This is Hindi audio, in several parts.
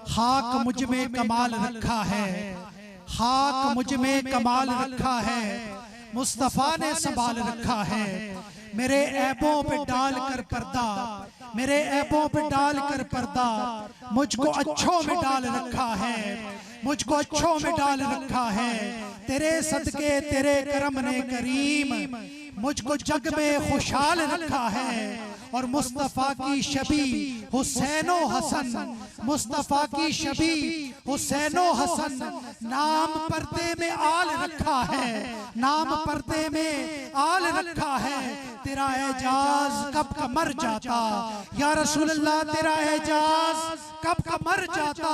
खाक मुझ में कमाल रखा है, खाक मुझ में कमाल रखा है, मुस्तफ़ा ने संभाल रखा है। मेरे ऐबों पे डाल कर पर्दा, मेरे ऐबों पे डाल कर पर्दा, मुझको अच्छों में डाल रखा है, मुझको अच्छों में डाल रखा है। तेरे सदके तेरे करम ने करीम मुझको जग में खुशहाल रखा है। और मुस्तफ़ा की शबी हुसैनो हसन, मुस्तफ़ा की शबी हुसैनो हसन, नाम पर्दे में आल रखा है, नाम पर्दे में आल रखा है। तेरा एजाज कब का मर जाता या रसूल अल्लाह, तेरा एजाज कब का मर जाता।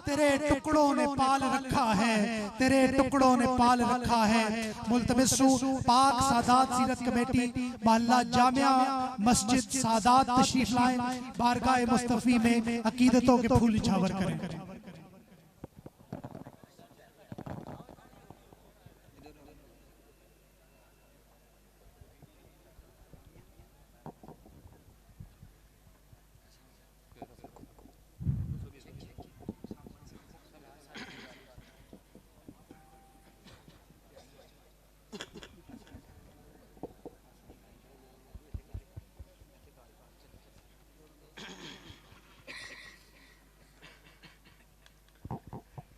तेरे टुकड़ों ने पाल रखा है, तेरे टुकड़ों ने पाल रखा है। मुल्तमिसु पाक सादात सीरत कमेटी मोहल्ला जामिया मस्जिद सादात तशरीफ लाएं, बारगाह मुस्तफ़ी में अकीदतों के फूल निछावर करें।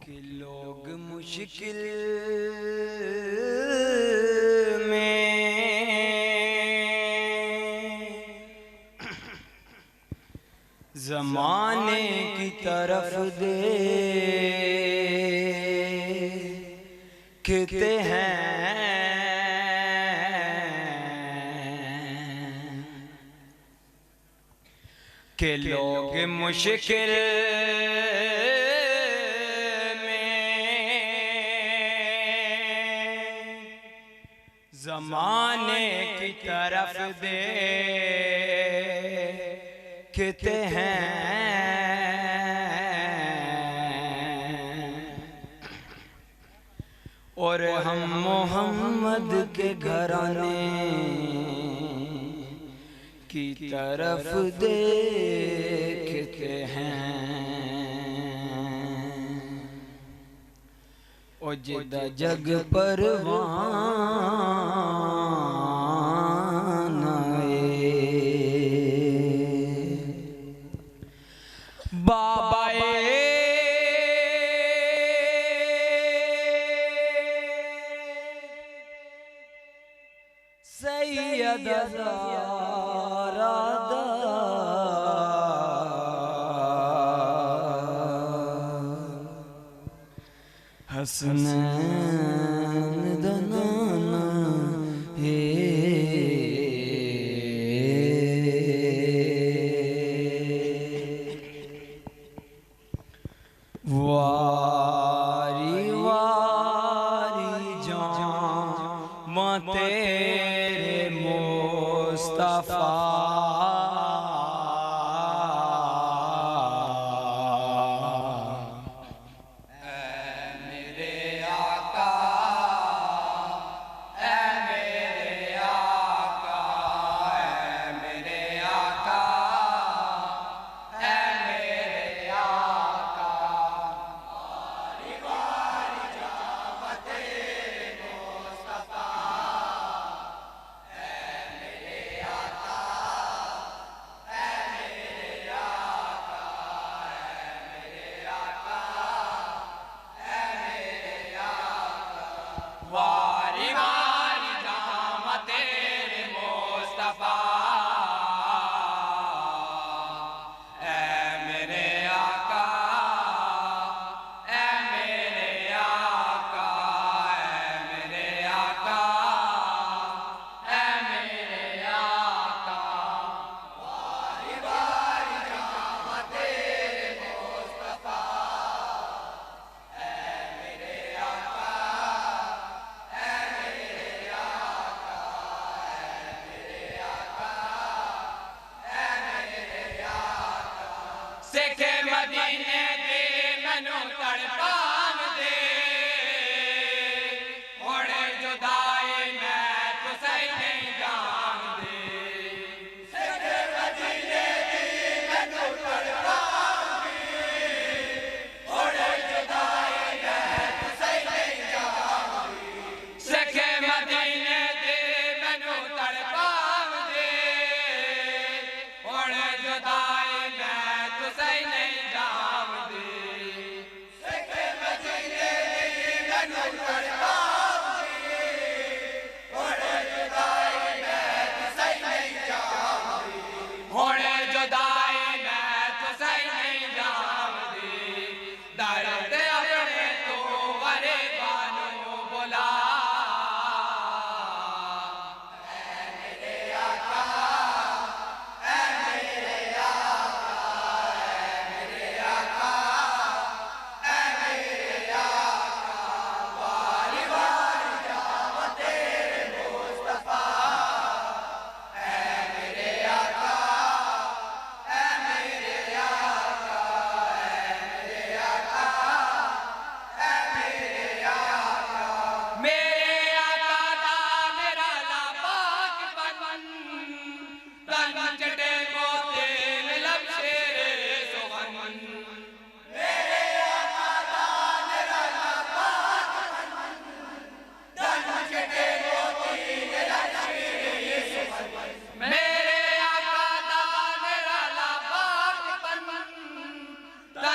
कि लोग मुश्किल में ज़माने की तरफ देखते हैं, कि लोग मुश्किल ज़माने की तरफ देखते हैं। और हम मोहम्मद के घराने की तरफ देखते हैं। ओ जिदा जग परवान बाबा सैयद ज़ारादा हसनैन दनाना हे वारी वारी जाम तेरे मुस्तफा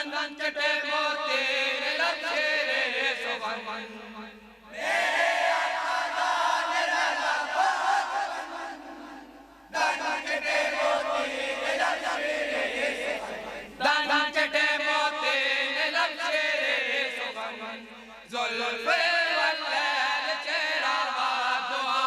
दंदन चटे मोती लब शेरे सुमन दंदन चटे मोती लब शेरे सुमन जुल्फे वल्लैल चेहरा दुआ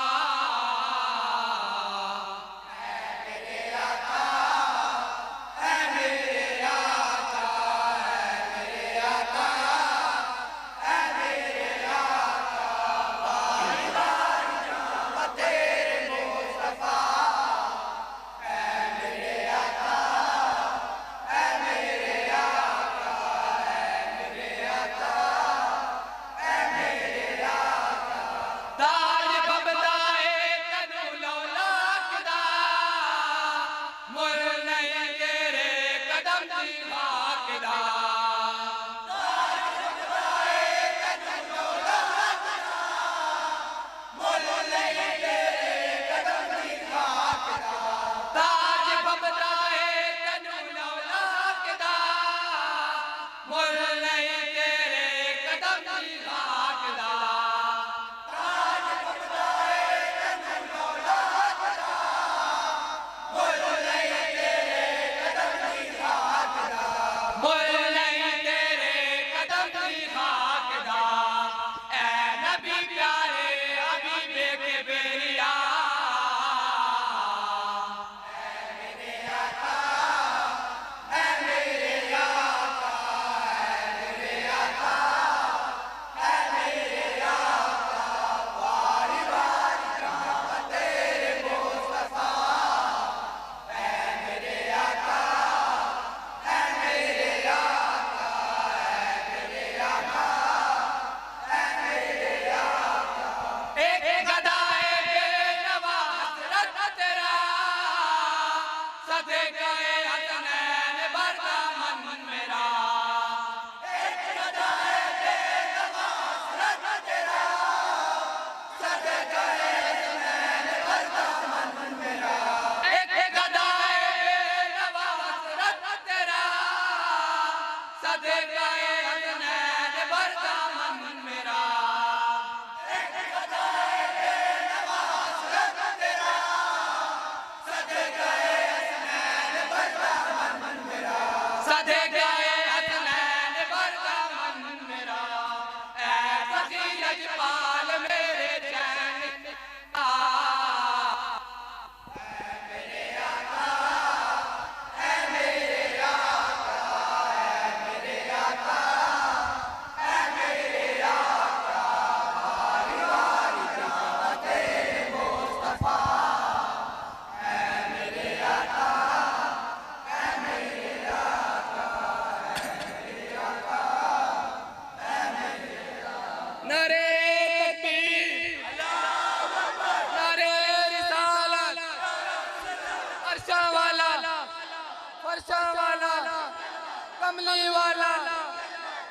कमली वाला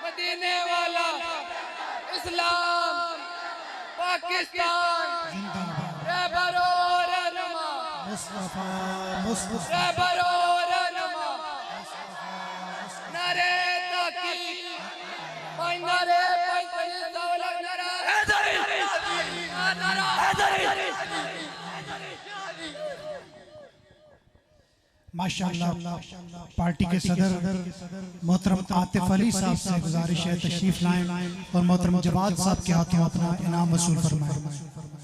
मदीने वाला इस्लाम पाकिस्तान रहबरो रहनुमा मुस्तफा मुस्तफा रहबरो रहनुमा नारे ताकीद नारे पंचदौलत नारा हैदरी नारा हैदरी माशाअल्लाह पार्टी के सदर मोहतरम आतिफ अली साहब से गुजारिश है तशरीफ लाएं और मोहतरम जवाद साहब के हाथों अपना इनाम वसूल फरमाएं।